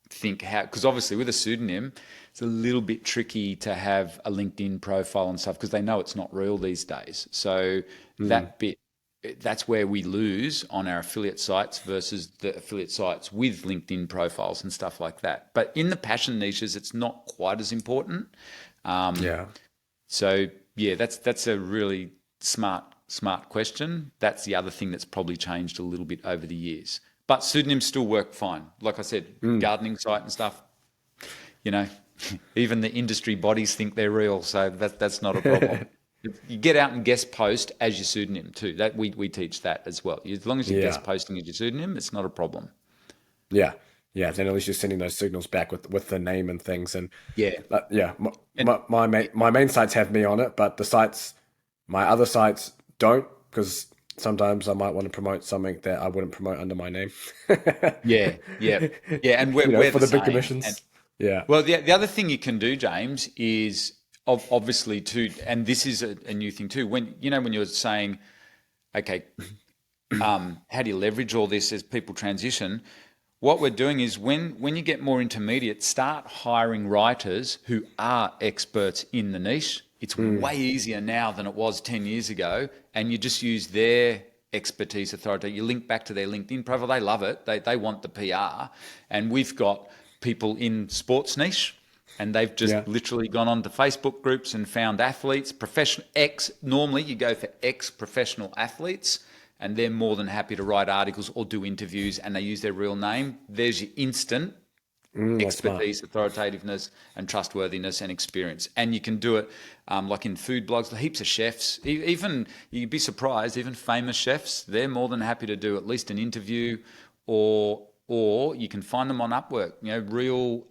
think how, because obviously with a pseudonym, it's a little bit tricky to have a LinkedIn profile and stuff because they know it's not real these days. So that's where we lose on our affiliate sites versus the affiliate sites with LinkedIn profiles and stuff like that. But in the passion niches, it's not quite as important. So that's a really smart question. That's the other thing that's probably changed a little bit over the years. But pseudonyms still work fine. Like I said, gardening site and stuff, even the industry bodies think they're real, so that's not a problem. You get out and guest post as your pseudonym too. That we teach that as well. As long as you're guest posting as your pseudonym, it's not a problem. Yeah. Then at least you're sending those signals back with the name and things. And my main sites have me on it, but my other sites don't, because sometimes I might want to promote something that I wouldn't promote under my name. And we're for the big commissions. Well, the other thing you can do, James, is obviously too, and this is a new thing too. When you're saying, okay, how do you leverage all this as people transition? What we're doing is when you get more intermediate, start hiring writers who are experts in the niche. It's way easier now than it was 10 years ago. And you just use their expertise, authority. You link back to their LinkedIn profile. They love it. They want the PR. And we've got people in sports niche, and they've just literally gone on to Facebook groups and found athletes, normally you go for ex-professional athletes, and they're more than happy to write articles or do interviews, and they use their real name. There's your instant expertise, authoritativeness, and trustworthiness and experience. And you can do it like in food blogs, heaps of chefs, even you'd be surprised, even famous chefs, they're more than happy to do at least an interview, or you can find them on Upwork, real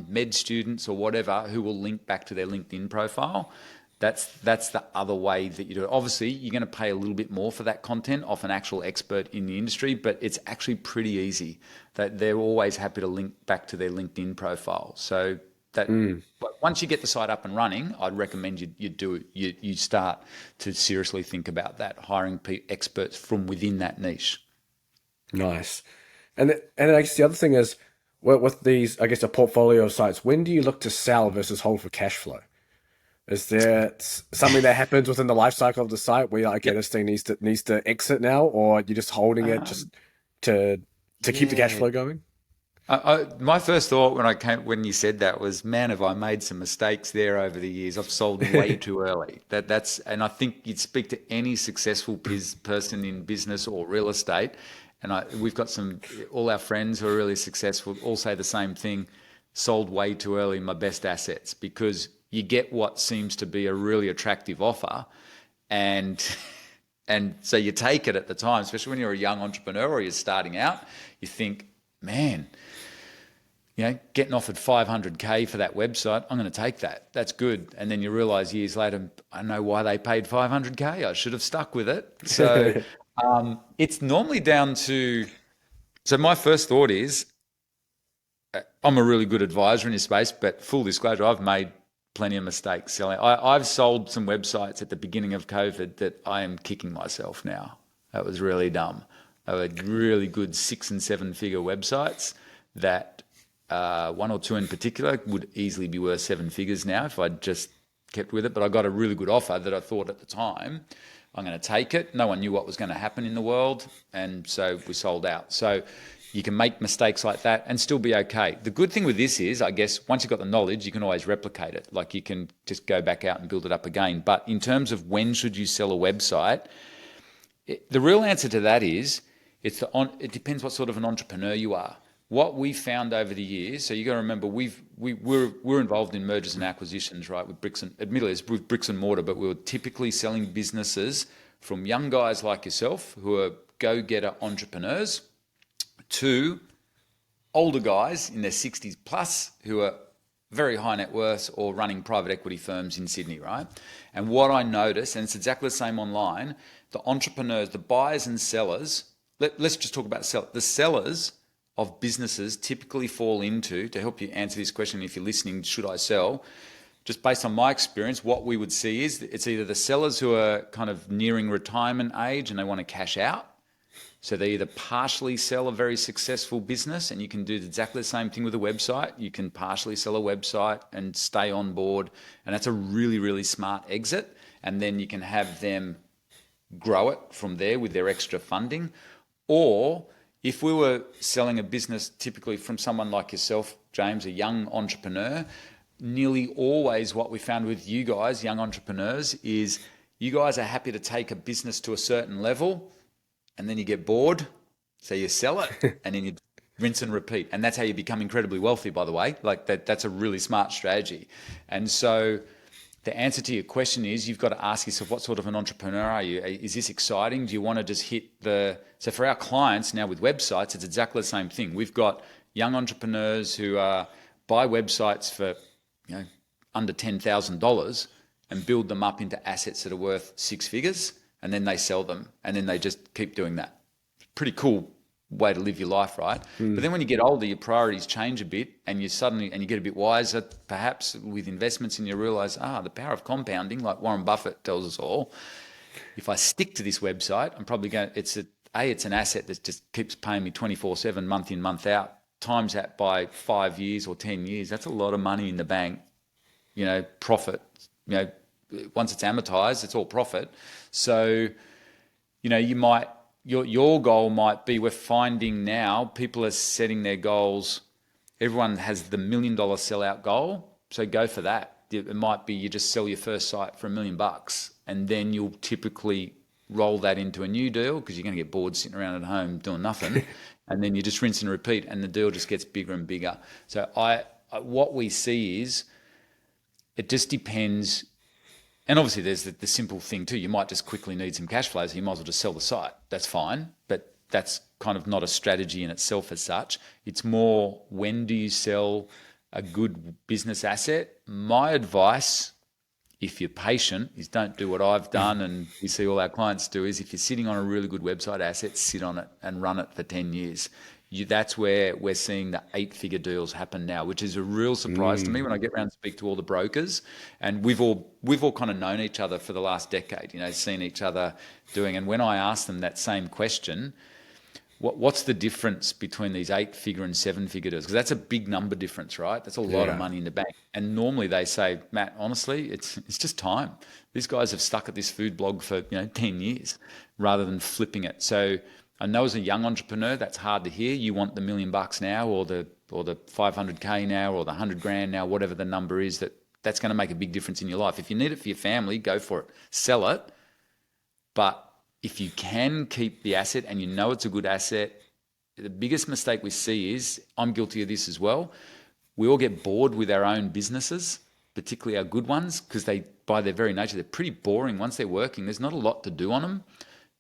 med students or whatever who will link back to their LinkedIn profile. That's the other way that you do it. Obviously, you're going to pay a little bit more for that content off an actual expert in the industry, but it's actually pretty easy. That they're always happy to link back to their LinkedIn profile. So that once you get the site up and running, I'd recommend you do it. You start to seriously think about that, hiring experts from within that niche. Nice. And I guess the other thing is, with these, I guess, a portfolio of sites, when do you look to sell versus hold for cash flow? Is there something that happens within the life cycle of the site where you're like, okay, this thing needs to exit now, or you're just holding it just to keep the cash flow going? My first thought when you said that was, man, have I made some mistakes there over the years? I've sold way too early. And I think you'd speak to any successful person in business or real estate, and we've got all our friends who are really successful all say the same thing: sold way too early my best assets, because you get what seems to be a really attractive offer, and so you take it at the time, especially when you're a young entrepreneur or you're starting out. You think, man, getting offered $500K for that website, I'm going to take that. That's good. And then you realize years later, I know why they paid $500K. I should have stuck with it. So it's normally down to, so my first thought is, I'm a really good advisor in this space, but full disclosure, I've made plenty of mistakes selling. I've sold some websites at the beginning of COVID that I am kicking myself now. That was really dumb. They were really good 6 and 7 figure websites that one or two in particular would easily be worth 7 figures now if I'd just kept with it. But I got a really good offer that I thought at the time, I'm going to take it. No one knew what was going to happen in the world, and so we sold out. So you can make mistakes like that and still be okay. The good thing with this is, I guess, once you've got the knowledge, you can always replicate it. Like, you can just go back out and build it up again. But in terms of when should you sell a website, the real answer to that is, it depends what sort of an entrepreneur you are. What we found over the years, so you got to remember, we're involved in mergers and acquisitions, right? With bricks and mortar, but we were typically selling businesses from young guys like yourself who are go-getter entrepreneurs to older guys in their 60s plus who are very high net worth or running private equity firms in Sydney, right? And what I noticed, and it's exactly the same online, the entrepreneurs, the buyers and sellers, let's just talk about the sellers of businesses typically fall into, to help you answer this question if you're listening, should I sell? Just based on my experience, what we would see is it's either the sellers who are kind of nearing retirement age and they want to cash out. So they either partially sell a very successful business, and you can do exactly the same thing with a website. You can partially sell a website and stay on board, and that's a really, really smart exit. And then you can have them grow it from there with their extra funding. Or if we were selling a business typically from someone like yourself, James, a young entrepreneur, nearly always what we found with you guys, young entrepreneurs, is you guys are happy to take a business to a certain level, and then you get bored, so you sell it, and then you rinse and repeat. And that's how you become incredibly wealthy, by the way. Like that's a really smart strategy. And so the answer to your question is, you've got to ask yourself, what sort of an entrepreneur are you? Is this exciting? Do you want to just hit so for our clients now with websites, it's exactly the same thing. We've got young entrepreneurs who buy websites for under $10,000 and build them up into assets that are worth 6 figures, and then they sell them, and then they just keep doing that. Pretty cool way to live your life, right? But then when you get older, your priorities change a bit, and you get a bit wiser, perhaps with investments, and you realize, the power of compounding, like Warren Buffett tells us all. If I stick to this website, I'm probably going. It's it's an asset that just keeps paying me 24/7, month in, month out. Times that by 5 years or 10 years, that's a lot of money in the bank, profit. Once it's amortized, it's all profit. So, your goal might be, we're finding now people are setting their goals. Everyone has the $1 million sellout goal. So go for that. It might be you just sell your first site for $1 million, and then you'll typically roll that into a new deal because you're going to get bored sitting around at home doing nothing. And then you just rinse and repeat, and the deal just gets bigger and bigger. So what we see is it just depends. And obviously there's the simple thing too. You might just quickly need some cash flow, so you might as well just sell the site. That's fine. But that's kind of not a strategy in itself as such. It's more, when do you sell a good business asset? My advice, if you're patient, is don't do what I've done and we see all our clients do, is if you're sitting on a really good website asset, sit on it and run it for 10 years. That's where we're seeing the 8-figure deals happen now, which is a real surprise to me when I get around to speak to all the brokers. And we've all kind of known each other for the last decade, seen each other doing. And when I ask them that same question, what's the difference between these 8-figure and 7-figure deals? Because that's a big number difference, right? That's a lot of money in the bank. And normally they say, Matt, honestly, it's just time. These guys have stuck at this food blog for 10 years rather than flipping it. So I know as a young entrepreneur, that's hard to hear. You want the $1 million now, or the 500K now, or the 100 grand now, whatever the number is. That's going to make a big difference in your life. If you need it for your family, go for it. Sell it. But if you can keep the asset and it's a good asset, the biggest mistake we see is, I'm guilty of this as well, we all get bored with our own businesses, particularly our good ones, because by their very nature, they're pretty boring. Once they're working, there's not a lot to do on them,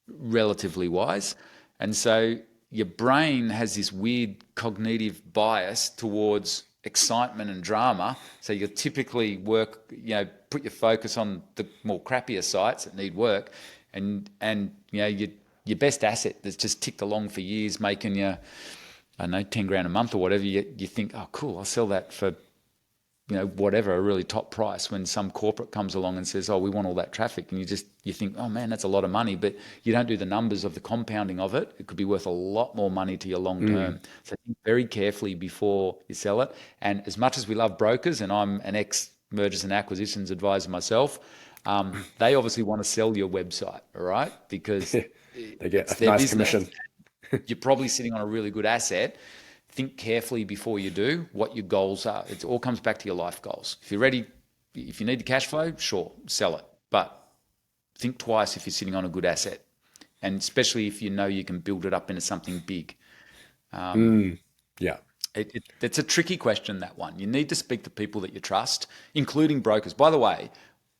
relatively wise. And so your brain has this weird cognitive bias towards excitement and drama. So you'll typically put your focus on the more crappier sites that need work, and your best asset that's just ticked along for years, making you, I don't know, 10 grand a month or whatever. You think, oh, cool, I'll sell that for, whatever, a really top price. When some corporate comes along and says, oh, we want all that traffic, and you think, oh man, that's a lot of money, but you don't do the numbers of the compounding of it. It could be worth a lot more money to your long term. So think very carefully before you sell it. And as much as we love brokers, and I'm an ex-mergers and acquisitions advisor myself, they obviously want to sell your website, all right? Because they get a nice commission. You're probably sitting on a really good asset. Think carefully before you do what your goals are. It all comes back to your life goals. If you're ready, if you need the cash flow, sure, sell it. But think twice if you're sitting on a good asset, and especially if you can build it up into something big. It's a tricky question, that one. You need to speak to people that you trust, including brokers. By the way,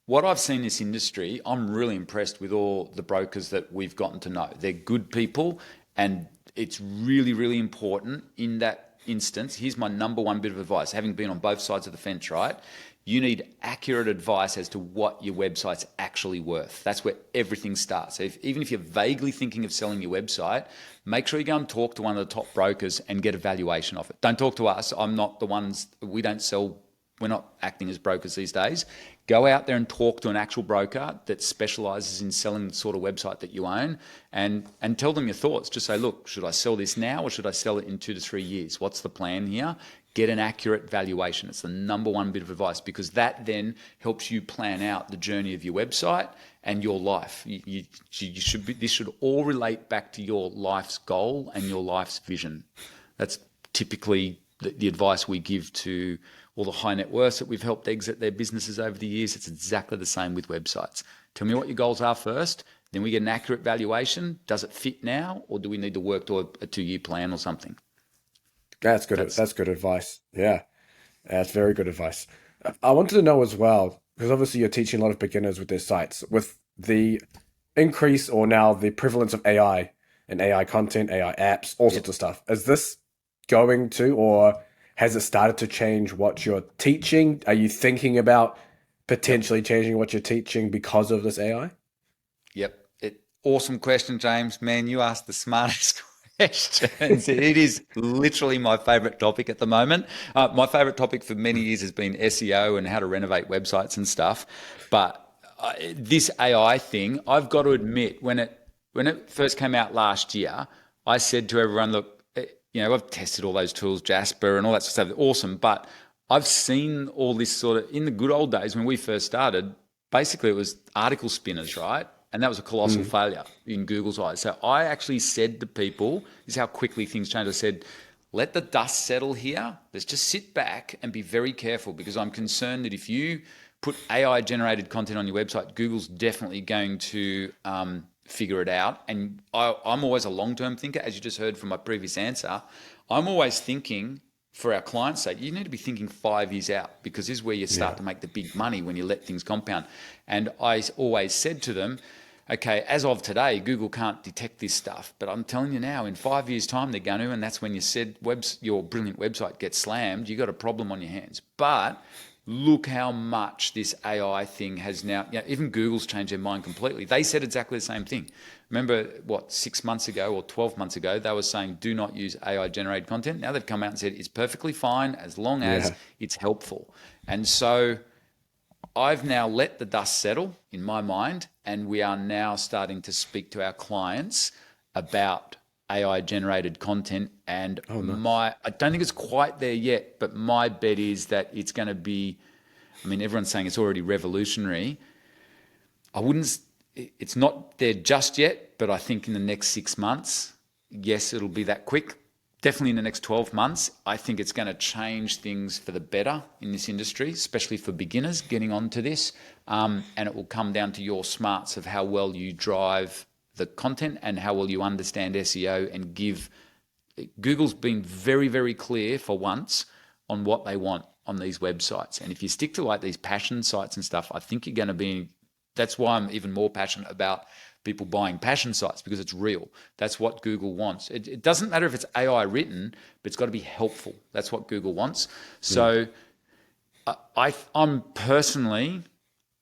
what I've seen in this industry, I'm really impressed with all the brokers that we've gotten to know. They're good people, and it's really, really important in that instance. Here's my number one bit of advice, having been on both sides of the fence, right? You need accurate advice as to what your website's actually worth. That's where everything starts. So even if you're vaguely thinking of selling your website, make sure you go and talk to one of the top brokers and get a valuation of it. Don't talk to us. I'm not the ones, we don't sell, we're not acting as brokers these days. Go out there and talk to an actual broker that specializes in selling the sort of website that you own, and tell them your thoughts. Just say, look, should I sell this now or should I sell it in 2 to 3 years? What's the plan here? Get an accurate valuation. It's the number one bit of advice, because that then helps you plan out the journey of your website and your life. This should all relate back to your life's goal and your life's vision. That's typically the advice we give to all the high net worths that we've helped exit their businesses over the years. It's exactly the same with websites. Tell me what your goals are first, then we get an accurate valuation. Does it fit now, or do we need to work to a 2-year plan or something? That's good. That's good advice. Yeah, that's very good advice. I wanted to know as well, because obviously you're teaching a lot of beginners with their sites, with the increase or now the prevalence of AI and AI content, AI apps, all sorts of stuff. Is this going to, or has it started to change what you're teaching? Are you thinking about potentially changing what you're teaching because of this AI? Yep. Awesome question, James. Man, you asked the smartest questions. It is literally my favorite topic at the moment. My favorite topic for many years has been SEO and how to renovate websites and stuff. But this AI thing, I've got to admit, when it when it first came out last year, I said to everyone, look, I've tested all those tools, Jasper and all that sort of stuff, awesome. But I've seen all this sort of, in the good old days when we first started, basically it was article spinners, right? And that was a colossal failure in Google's eyes. So I actually said to people, this is how quickly things change. I said, let the dust settle here. Let's just sit back and be very careful, because I'm concerned that if you put AI generated content on your website, Google's definitely going to figure it out. And I'm always a long-term thinker, as you just heard from my previous answer. I'm always thinking, for our clients' sake, you need to be thinking 5 years out, because this is where you start to make the big money, when you let things compound. And I always said to them, okay, as of today, Google can't detect this stuff, but I'm telling you now, in 5 years' time, they're going to, and that's when you said your brilliant website gets slammed, you got a problem on your hands. But look how much this AI thing has now, even Google's changed their mind completely. They said exactly the same thing. Remember, 6 months ago or 12 months ago, they were saying, do not use AI-generated content. Now they've come out and said, it's perfectly fine as long as it's helpful. And so I've now let the dust settle in my mind, and we are now starting to speak to our clients about AI-generated content. And I don't think it's quite there yet, but my bet is that it's going to be, everyone's saying it's already revolutionary. It's not there just yet, but I think in the next 6 months, yes, it'll be that quick. Definitely in the next 12 months, I think it's going to change things for the better in this industry, especially for beginners getting onto this. And it will come down to your smarts of how well you drive the content and how well you understand SEO and give. Google's been very, very clear for once on what they want on these websites. And if you stick to like these passion sites and stuff, I think you're going to be, that's why I'm even more passionate about people buying passion sites, because it's real. That's what Google wants. It doesn't matter if it's AI written, but it's got to be helpful. That's what Google wants. So I'm personally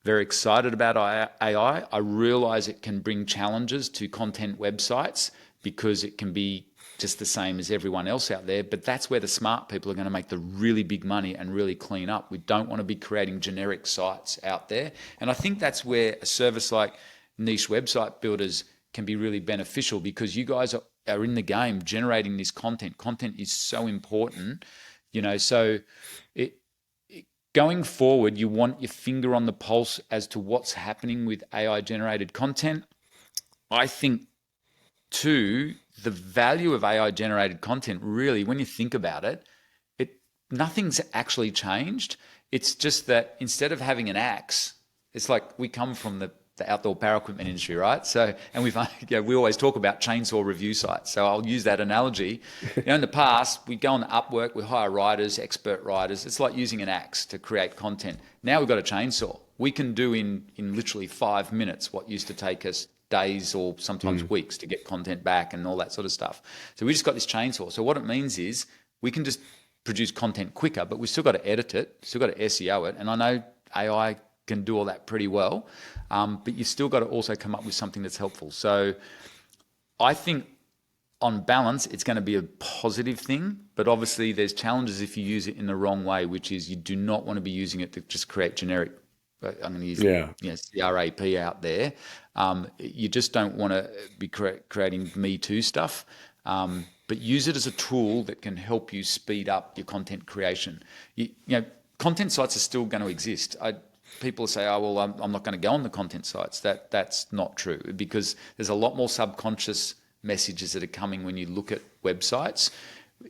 very excited about AI. I realize it can bring challenges to content websites, because it can be just the same as everyone else out there. But that's where the smart people are going to make the really big money and really clean up. We don't want to be creating generic sites out there. And I think that's where a service like Niche Website Builders can be really beneficial, because you guys are in the game generating this content. Content is so important, so going forward, you want your finger on the pulse as to what's happening with AI generated content. I think too, the value of AI generated content, really, when you think about it, nothing's actually changed. It's just that instead of having an axe, it's like we come from the outdoor power equipment industry, right? So, and we always talk about chainsaw review sites. So I'll use that analogy. In the past, we'd go on Upwork, we hire writers, expert writers. It's like using an axe to create content. Now we've got a chainsaw. We can do in literally 5 minutes what used to take us days or sometimes weeks to get content back and all that sort of stuff. So we just got this chainsaw. So what it means is we can just produce content quicker, but we've still got to edit it, still got to SEO it. And I know AI can do all that pretty well, but you've still got to also come up with something that's helpful. So I think on balance, it's going to be a positive thing, but obviously there's challenges if you use it in the wrong way, which is you do not want to be using it to just create generic, I'm going to use CRAP out there. You just don't want to be creating Me Too stuff, but use it as a tool that can help you speed up your content creation. Content sites are still going to exist. People say, oh, well, I'm not going to go on the content sites. That's not true, because there's a lot more subconscious messages that are coming when you look at websites.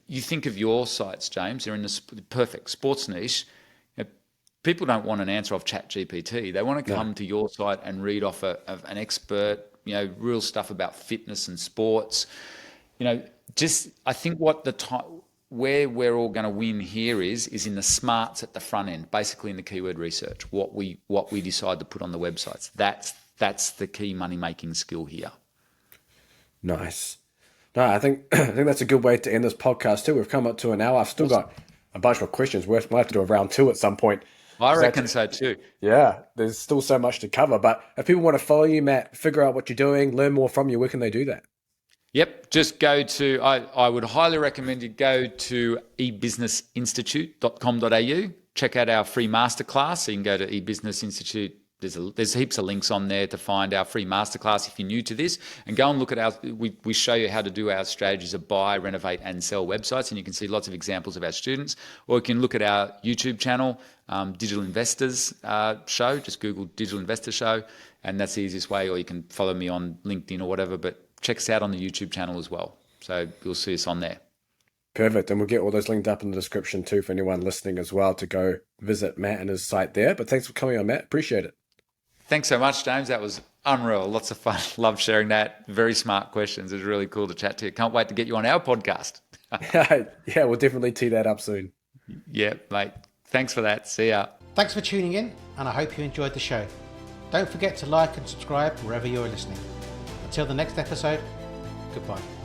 You think of your sites, James, they're in the perfect sports niche. People don't want an answer off ChatGPT. They want to come to your site and read off an expert, real stuff about fitness and sports. I think where we're all going to win here is in the smarts at the front end, basically in the keyword research, what we decide to put on the websites. That's the key money-making skill here. Nice. No, I think that's a good way to end this podcast too. We've come up to an hour. I've still got a bunch of questions. We'll have to do a round 2 at some point. I reckon so too. Yeah, there's still so much to cover. But if people want to follow you, Matt, figure out what you're doing, learn more from you, where can they do that? Yep, just go to, I would highly recommend you go to ebusinessinstitute.com.au, check out our free masterclass. So you can go to ebusinessinstitute there's heaps of links on there to find our free masterclass if you're new to this, and go and look at we show you how to do our strategies of buy, renovate and sell websites, and you can see lots of examples of our students. Or you can look at our YouTube channel, Digital Investors Show. Just Google Digital Investor Show, and that's the easiest way. Or you can follow me on LinkedIn or whatever, but check us out on the YouTube channel as well. So you'll see us on there. Perfect. And we'll get all those linked up in the description too for anyone listening as well to go visit Matt and his site there. But thanks for coming on, Matt. Appreciate it. Thanks so much, James. That was unreal. Lots of fun. Love sharing that. Very smart questions. It was really cool to chat to you. Can't wait to get you on our podcast. Yeah, we'll definitely tee that up soon. Yeah, mate. Thanks for that. See ya. Thanks for tuning in, and I hope you enjoyed the show. Don't forget to like and subscribe wherever you're listening. Until the next episode, goodbye.